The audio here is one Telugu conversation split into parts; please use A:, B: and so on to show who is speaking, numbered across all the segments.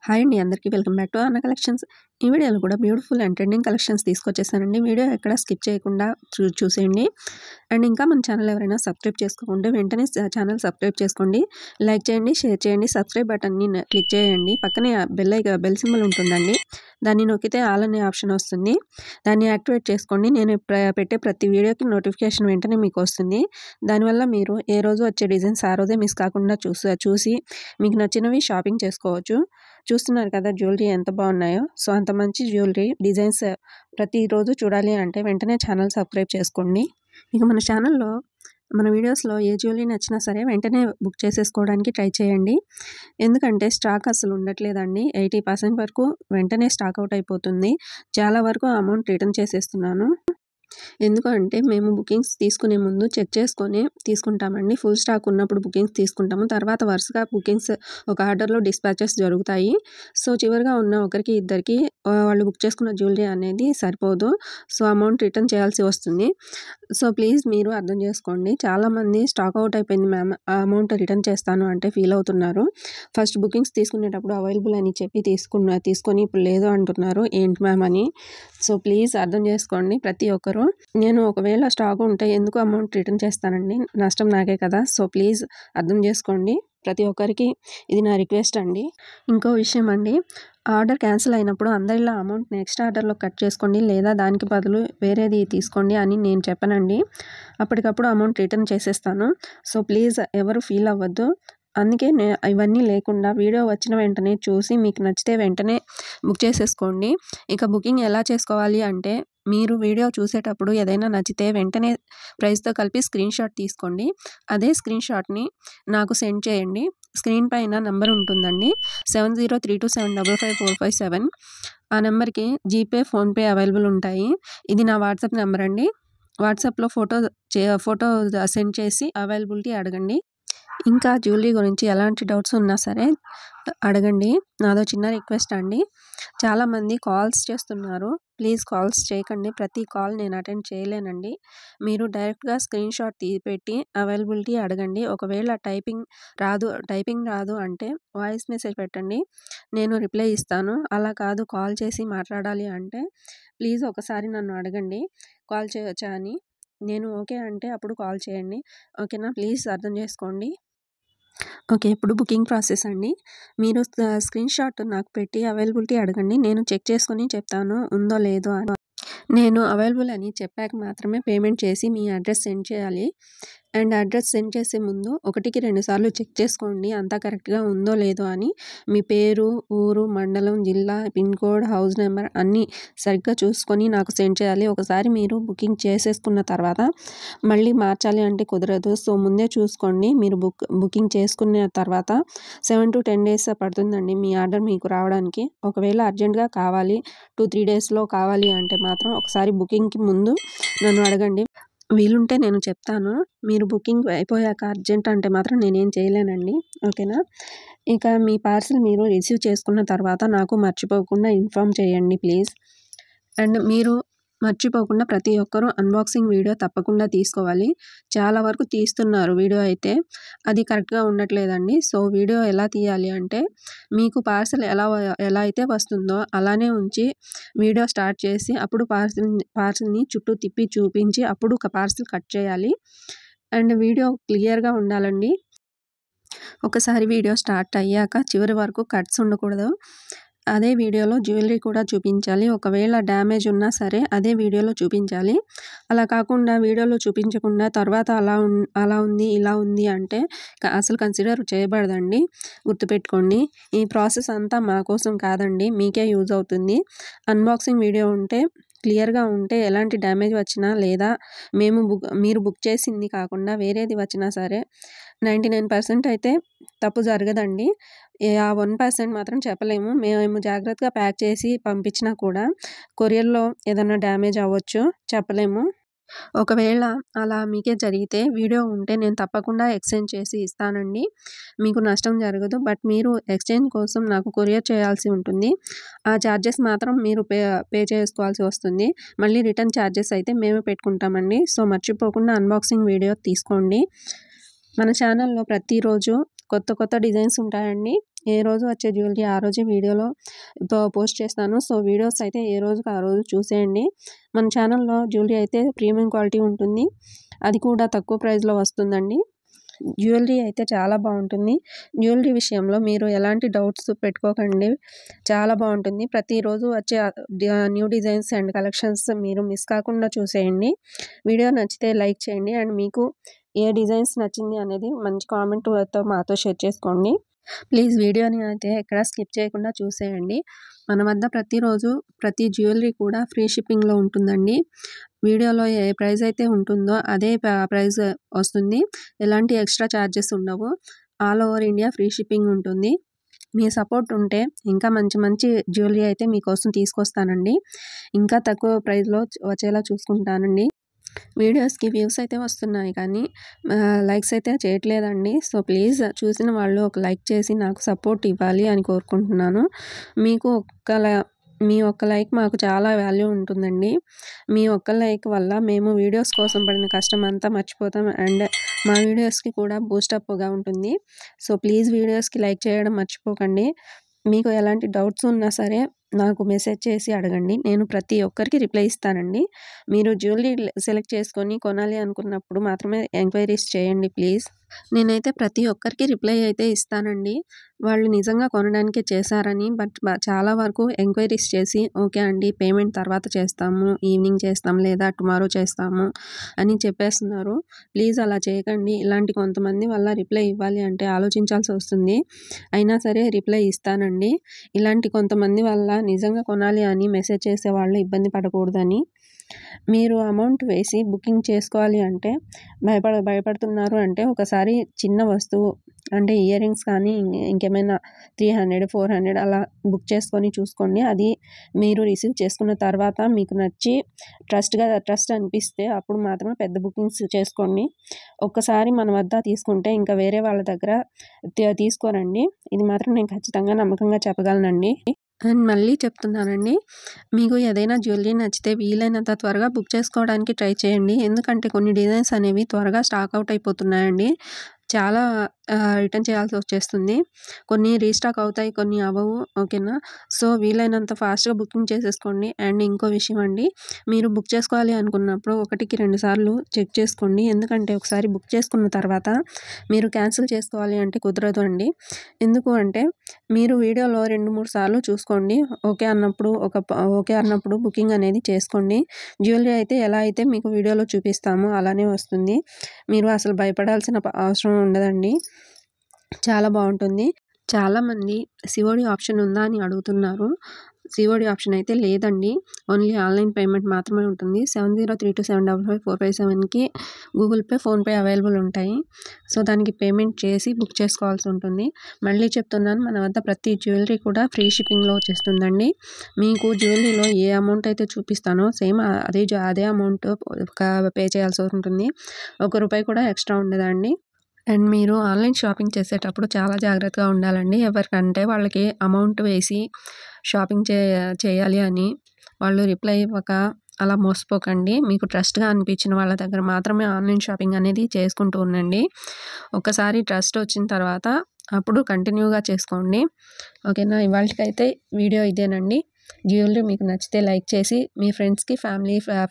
A: హాయ్ అండి అందరికీ welcome back to Anna collections. ఈ వీడియోలో కూడా బ్యూటిఫుల్ అండ్ ట్రెండింగ్ కలెక్షన్స్ తీసుకొచ్చేసానండి. వీడియో ఎక్కడ స్కిప్ చేయకుండా చూసేయండి. అండ్ ఇంకా మన ఛానల్ ఎవరైనా సబ్స్క్రైబ్ చేసుకోకుంటే వెంటనే ఛానల్ సబ్స్క్రైబ్ చేసుకోండి. లైక్ చేయండి, షేర్ చేయండి, సబ్స్క్రైబ్ బటన్ని క్లిక్ చేయండి. పక్కనే బెల్ సింబల్ ఉంటుందండి. దాన్ని నొక్కితే ఆల్ అనే ఆప్షన్ వస్తుంది. దాన్ని యాక్టివేట్ చేసుకోండి. నేను పెట్టే ప్రతి వీడియోకి నోటిఫికేషన్ వెంటనే మీకు వస్తుంది. దానివల్ల మీరు ఏ రోజు వచ్చే డిజైన్స్ ఆ రోజే మిస్ కాకుండా చూసి మీకు నచ్చినవి షాపింగ్ చేసుకోవచ్చు. చూస్తున్నారు కదా జ్యువెలరీ ఎంత బాగున్నాయో. సో అంత మంచి జ్యువెలరీ డిజైన్స్ ప్రతిరోజు చూడాలి అంటే వెంటనే ఛానల్ సబ్స్క్రైబ్ చేసుకోండి. ఇక మన ఛానల్లో మన వీడియోస్లో ఏ జ్యువెలరీ నచ్చినా సరే వెంటనే బుక్ చేసేసుకోవడానికి ట్రై చేయండి. ఎందుకంటే స్టాక్ అసలు ఉండట్లేదండి. 80% వరకు వెంటనే స్టాక్ అవుట్ అయిపోతుంది. చాలా వరకు అమౌంట్ రిటర్న్ చేసేస్తున్నాను. ఎందుకంటే మేము బుకింగ్స్ తీసుకునే ముందు చెక్ చేసుకొని తీసుకుంటామండి. ఫుల్ స్టాక్ ఉన్నప్పుడు బుకింగ్స్ తీసుకుంటాము. తర్వాత వరుసగా బుకింగ్స్ ఒక ఆర్డర్లో డిస్పాచెస్ జరుగుతాయి. సో చివరిగా ఉన్న ఒకరికి ఇద్దరికి వాళ్ళు బుక్ చేసుకున్న జ్యువెలరీ అనేది సరిపోదు. సో అమౌంట్ రిటర్న్ చేయాల్సి వస్తుంది. సో ప్లీజ్ మీరు అర్థం చేసుకోండి. చాలామంది స్టాక్ అవుట్ అయిపోయింది మ్యామ్, ఆ అమౌంట్ రిటర్న్ చేస్తాను అంటే ఫీల్ అవుతున్నారు. ఫస్ట్ బుకింగ్స్ తీసుకునేటప్పుడు అవైలబుల్ అని చెప్పి తీసుకొని ఇప్పుడు లేదు అంటున్నారు ఏంటి మ్యామ్ అని. సో ప్లీజ్ అర్థం చేసుకోండి ప్రతి ఒక్కరు. నేను ఒకవేళ స్టాక్ ఉంటే ఎందుకు అమౌంట్ రిటర్న్ చేస్తానండి, నష్టం నాకే కదా. సో ప్లీజ్ అర్థం చేసుకోండి. ప్రతి ఒక్కరికి ఇది నా రిక్వెస్ట్ అండి. ఇంకో విషయం అండి, ఆర్డర్ క్యాన్సిల్ అయినప్పుడు అందరిలా అమౌంట్ నెక్స్ట్ ఆర్డర్లో కట్ చేసుకోండి లేదా దానికి బదులు వేరేది తీసుకోండి అని నేను చెప్పనండి. అప్పటికప్పుడు అమౌంట్ రిటర్న్ చేసేస్తాను. సో ప్లీజ్ ఎవరు ఫీల్ అవ్వద్దు. అందుకే ఇవన్నీ లేకుండా వీడియో వచ్చిన వెంటనే చూసి మీకు నచ్చితే వెంటనే బుక్ చేసేసుకోండి. ఇక బుకింగ్ ఎలా చేసుకోవాలి అంటే మీరు వీడియో చూసేటప్పుడు ఏదైనా నచ్చితే వెంటనే ప్రైస్తో కలిపి స్క్రీన్ షాట్ తీసుకోండి. అదే స్క్రీన్ షాట్ని నాకు సెండ్ చేయండి. స్క్రీన్ పైన నెంబర్ ఉంటుందండి, 7032755457. ఆ నెంబర్కి జీపే, ఫోన్పే అవైలబుల్ ఉంటాయి. ఇది నా వాట్సాప్ నెంబర్ అండి. వాట్సాప్లో ఫోటో సెండ్ చేసి అవైలబిలిటీ అడగండి. ఇంకా జ్యువెలరీ గురించి ఎలాంటి డౌట్స్ ఉన్నా సరే అడగండి. నాదో చిన్న రిక్వెస్ట్ అండి. చాలామంది కాల్స్ చేస్తున్నారు. ప్లీజ్ కాల్స్ చేయకండి. ప్రతి కాల్ నేను అటెండ్ చేయలేనండి. మీరు డైరెక్ట్గా స్క్రీన్ షాట్ పెట్టి అవైలబిలిటీ అడగండి. ఒకవేళ టైపింగ్ రాదు అంటే వాయిస్ మెసేజ్ పెట్టండి, నేను రిప్లై ఇస్తాను. అలా కాదు కాల్ చేసి మాట్లాడాలి అంటే ప్లీజ్ ఒకసారి నన్ను అడగండి కాల్ చేయొచ్చా అని. నేను ఓకే అంటే అప్పుడు కాల్ చేయండి. ఓకేనా, ప్లీజ్ అర్థం చేసుకోండి. ఓకే, ఇప్పుడు బుకింగ్ ప్రాసెస్ అండి. మీరు స్క్రీన్ షాట్ నాకు పెట్టి అవైలబిలిటీ అడగండి. నేను చెక్ చేసుకొని చెప్తాను ఉందో లేదో అని. నేను అవైలబుల్ అని చెప్పాక మాత్రమే పేమెంట్ చేసి మీ అడ్రస్ సెండ్ చేయాలి. అండ్ అడ్రస్ సెండ్ చేసే ముందు 1కి 2 సార్లు చెక్ చేసుకోండి అంతా కరెక్ట్గా ఉందో లేదో అని. మీ పేరు, ఊరు, మండలం, జిల్లా, పిన్ కోడ్, హౌస్ నెంబర్ అన్నీ సరిగ్గా చూసుకొని నాకు సెండ్ చేయాలి. ఒకసారి మీరు బుకింగ్ చేసేసుకున్న తర్వాత మళ్ళీ మార్చాలి అంటే కుదరదు. సో ముందే చూసుకోండి. మీరు బుకింగ్ చేసుకున్న తర్వాత 7 to 10 days పడుతుందండి మీ ఆర్డర్ మీకు రావడానికి. ఒకవేళ అర్జెంట్గా కావాలి 2-3 డేస్లో కావాలి అంటే మాత్రం ఒకసారి బుకింగ్కి ముందు నన్ను అడగండి. వీలుంటే నేను చెప్తాను. మీరు బుకింగ్ అయిపోయాక అర్జెంట్ అంటే మాత్రం నేనేం చేయలేనండి. ఓకేనా. ఇక మీ పార్సిల్ మీరు రిసీవ్ చేసుకున్న తర్వాత నాకు మర్చిపోకుండా ఇన్ఫామ్ చేయండి ప్లీజ్. అండ్ మీరు మర్చిపోకుండా ప్రతి ఒక్కరూ అన్బాక్సింగ్ వీడియో తప్పకుండా తీసుకోవాలి. చాలా వరకు తీస్తున్నారు వీడియో అయితే అది కరెక్ట్గా ఉండట్లేదండి. సో వీడియో ఎలా తీయాలి అంటే మీకు పార్సిల్ ఎలా అయితే వస్తుందో అలానే ఉంచి వీడియో స్టార్ట్ చేసి అప్పుడు పార్సిల్ని చుట్టూ తిప్పి చూపించి అప్పుడు ఒక పార్సిల్ కట్ చేయాలి. అండ్ వీడియో క్లియర్గా ఉండాలండి. ఒకసారి వీడియో స్టార్ట్ అయ్యాక చివరి వరకు కట్స్ ఉండకూడదు. అదే వీడియోలో జ్యువెలరీ కూడా చూపించాలి. ఒకవేళ డ్యామేజ్ ఉన్నా సరే అదే వీడియోలో చూపించాలి. అలా కాకుండా వీడియోలో చూపించకుండా తర్వాత అలా ఉంది ఇలా ఉంది అంటే అసలు కన్సిడర్ చేయబడదండి. గుర్తుపెట్టుకోండి. ఈ ప్రాసెస్ అంతా మా కోసం కాదండి, మీకే యూజ్ అవుతుంది. అన్బాక్సింగ్ వీడియో ఉంటే క్లియర్గా ఉంటే ఎలాంటి డ్యామేజ్ వచ్చినా లేదా మీరు బుక్ చేసింది కాకుండా వేరేది వచ్చినా సరే 99% అయితే తప్పు జరగదండి. ఆ 1% మాత్రం చెప్పలేము. మేము జాగ్రత్తగా ప్యాక్ చేసి పంపించినా కూడా కొరియర్లో ఏదైనా డ్యామేజ్ అవ్వచ్చు, చెప్పలేము. ఒకవేళ అలా మీకే జరిగితే వీడియో ఉంటే నేను తప్పకుండా ఎక్స్చేంజ్ చేసి ఇస్తానండి. మీకు నష్టం జరగదు. బట్ మీరు ఎక్స్చేంజ్ కోసం నాకు కొరియర్ చేయాల్సి ఉంటుంది. ఆ ఛార్జెస్ మాత్రం మీరు పే చేసుకోవాల్సి వస్తుంది. మళ్ళీ రిటర్న్ ఛార్జెస్ అయితే మేమే పెట్టుకుంటామండి. సో మర్చిపోకుండా అన్బాక్సింగ్ వీడియో తీసుకోండి. మన ఛానల్లో ప్రతిరోజు కొత్త డిజైన్స్ ఉంటాయండి. ఏ రోజు వచ్చే జ్యువెలరీ ఆ రోజే వీడియోలో పోస్ట్ చేస్తాను. సో వీడియోస్ అయితే ఏ రోజుకి ఆ రోజు చూసేయండి. మన ఛానల్‌లో జ్యువెలరీ అయితే ప్రీమియం క్వాలిటీ ఉంటుంది. అది కూడా తక్కువ ప్రైస్‌లో వస్తుందండి. జ్యువెలరీ అయితే చాలా బాగుంటుంది. జ్యువెలరీ విషయంలో మీరు ఎలాంటి డౌట్స్ పెట్టుకోకండి. చాలా బాగుంటుంది. ప్రతిరోజు వచ్చే న్యూ డిజైన్స్ అండ్ కలెక్షన్స్ మీరు మిస్ కాకుండా చూసేయండి. వీడియో నచ్చితే లైక్ చేయండి అండ్ మీకు ఏ డిజైన్స్ నచ్చింది అనేది మంచి కామెంట్‌తో మాతో షేర్ చేసుకోండి. ప్లీజ్ వీడియోని అయితే ఎక్కడ స్కిప్ చేయకుండా చూసేయండి. మన వద్ద ప్రతిరోజు ప్రతి జ్యువెలరీ కూడా ఫ్రీ షిప్పింగ్‌లో ఉంటుందండి. వీడియోలో ఏ ప్రైస్ అయితే ఉంటుందో అదే ప్రైస్ వస్తుంది. ఎలాంటి ఎక్స్ట్రా ఛార్జెస్ ఉండవు. All over India free shipping ఉంటుంది. మీ సపోర్ట్ ఉంటే ఇంకా మంచి మంచి జ్యువెలరీ అయితే మీకోసం తీసుకొస్తానండి. ఇంకా తక్కువ ప్రైస్‌లో వచ్చేలా చూసుకుంటానండి. వీడియోస్‌కి వ్యూస్ అయితే వస్తున్నాయి కానీ లైక్స్ అయితే చేయట్లేదండి. సో ప్లీజ్ చూసిన వాళ్ళు ఒక లైక్ చేసి నాకు సపోర్ట్ ఇవ్వాలి అని కోరుకుంటున్నాను. మీ ఒక్క లైక్ మాకు చాలా వాల్యూ ఉంటుందండి. మీ ఒక్క లైక్ వల్ల మేము వీడియోస్ కోసం పడిన కష్టం అంతా మర్చిపోతాం అండ్ మా వీడియోస్‌కి కూడా బూస్టప్‌గా ఉంటుంది. సో ప్లీజ్ వీడియోస్‌కి లైక్ చేయడం మర్చిపోకండి. మీకు ఎలాంటి డౌట్స్ ఉన్నా సరే నాకు మెసేజ్ చేసి అడగండి. నేను ప్రతి ఒక్కరికి రిప్లై ఇస్తానండి. మీరు జ్యువెలరీ సెలెక్ట్ చేసుకొని కొనాలి అనుకున్నప్పుడు మాత్రమే ఎంక్వైరీస్ చేయండి ప్లీజ్. నేనైతే ప్రతి ఒక్కరికి రిప్లై అయితే ఇస్తానండి. వాళ్ళు నిజంగా కొనడానికే చేశారని బట్ చాలా వరకు ఎంక్వైరీస్ చేసి ఓకే అండి పేమెంట్ తర్వాత చేస్తాము, ఈవినింగ్ చేస్తాం లేదా టుమారో చేస్తాము అని చెప్పేస్తున్నారు. ప్లీజ్ అలా చేయకండి. ఇలాంటి కొంతమంది వల్ల రిప్లై ఇవ్వాలి అంటే ఆలోచించాల్సి వస్తుంది. అయినా సరే రిప్లై ఇస్తానండి. ఇలాంటి కొంతమంది వల్ల నిజంగా కొనాలి అని మెసేజ్ చేసేవాళ్ళు ఇబ్బంది పడకూడదని. మీరు అమౌంట్ వేసి బుకింగ్ చేసుకోవాలి అంటే భయపడుతున్నారు అంటే ఒకసారి చిన్న వస్తువు అంటే ఇయర్ రింగ్స్ కానీ ఇంకేమైనా 300, 400 అలా బుక్ చేసుకొని చూసుకోండి. అది మీరు రిసీవ్ చేసుకున్న తర్వాత మీకు నచ్చి ట్రస్ట్ అనిపిస్తే అప్పుడు మాత్రమే పెద్ద బుకింగ్స్ చేసుకోండి. ఒక్కసారి మన వద్ద తీసుకుంటే ఇంకా వేరే వాళ్ళ దగ్గర తీసుకోరండి. ఇది మాత్రం నేను ఖచ్చితంగా నమ్మకంగా చెప్పగలనండి. అండ్ మళ్ళీ చెప్తున్నానండి, మీకు ఏదైనా జ్యువెలరీ నచ్చితే వీలైనంత త్వరగా బుక్ చేసుకోవడానికి ట్రై చేయండి. ఎందుకంటే కొన్ని డిజైన్స్ అనేవి త్వరగా స్టాక్ అవుట్ అయిపోతున్నాయండి. చాలా రిటర్న్ చేయాల్సి వచ్చేస్తుంది. కొన్ని రీస్టాక్ అవుతాయి, కొన్ని అవ్వవు. ఓకేనా? సో వీలైనంత ఫాస్ట్‌గా బుకింగ్ చేసేసుకోండి. అండ్ ఇంకో విషయం అండి, మీరు బుక్ చేసుకోవాలి అనుకున్నప్పుడు 1కి 2 సార్లు చెక్ చేసుకోండి. ఎందుకంటే ఒకసారి బుక్ చేసుకున్న తర్వాత మీరు క్యాన్సిల్ చేసుకోవాలి అంటే కుదరదు అండి. ఎందుకు అంటే మీరు వీడియోలో 2, 3 సార్లు చూసుకోండి. ఓకే అన్నప్పుడు బుకింగ్ అనేది చేసుకోండి. జ్యువెలరీ అయితే ఎలా అయితే మీకు వీడియోలో చూపిస్తామో అలానే వస్తుంది. మీరు అసలు భయపడాల్సిన అవసరం ఉండదండి. చాలా బాగుంటుంది. చాలామంది సిఓడి ఆప్షన్ ఉందా అని అడుగుతున్నారు. సిఓడి ఆప్షన్ అయితే లేదండి. ఓన్లీ ఆన్లైన్ పేమెంట్ మాత్రమే ఉంటుంది. 7032755457కి గూగుల్ పే, ఫోన్పే అవైలబుల్ ఉంటాయి. సో దానికి పేమెంట్ చేసి బుక్ చేసుకోవాల్సి ఉంటుంది. మళ్ళీ చెప్తున్నాను, మన వద్ద ప్రతి జ్యువెలరీ కూడా ఫ్రీ షిప్పింగ్లో వచ్చేస్తుందండి. మీకు జ్యువెలరీలో ఏ అమౌంట్ అయితే చూపిస్తానో సేమ్ అదే అమౌంట్ పే చేయాల్సి ఉంటుంది. ₹1 కూడా ఎక్స్ట్రా ఉండదండి. అండ్ మీరు ఆన్లైన్ షాపింగ్ చేసేటప్పుడు చాలా జాగ్రత్తగా ఉండాలండి. ఎవరికంటే వాళ్ళకి అమౌంట్ వేసి షాపింగ్ చేయాలి అని వాళ్ళు రిప్లై ఇవ్వక అలా మోసపోకండి. మీకు ట్రస్ట్‌గా అనిపించిన వాళ్ళ దగ్గర మాత్రమే ఆన్లైన్ షాపింగ్ అనేది చేసుకుంటూ ఉండండి. ఒకసారి ట్రస్ట్ వచ్చిన తర్వాత అప్పుడు కంటిన్యూగా చేసుకోండి. ఓకేనా? ఇవాల్టికైతే వీడియో ఇదేనండి. జ్యువెలరీ మీకు నచ్చితే లైక్ చేసి మీ ఫ్రెండ్స్‌కి,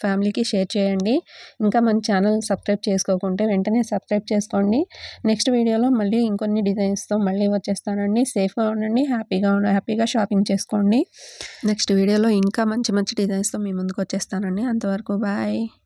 A: ఫ్యామిలీకి షేర్ చేయండి. ఇంకా మన ఛానల్ సబ్స్క్రైబ్ చేసుకోకుంటే వెంటనే సబ్స్క్రైబ్ చేసుకోండి. నెక్స్ట్ వీడియోలో మళ్ళీ ఇంకొన్ని డిజైన్స్‌తో మళ్ళీ వచ్చేస్తానండి. సేఫ్‌గా ఉండండి, హ్యాపీగా షాపింగ్ చేసుకోండి. నెక్స్ట్ వీడియోలో ఇంకా మంచి మంచి డిజైన్స్‌తో మీ ముందుకు వచ్చేస్తానండి. అంతవరకు బాయ్.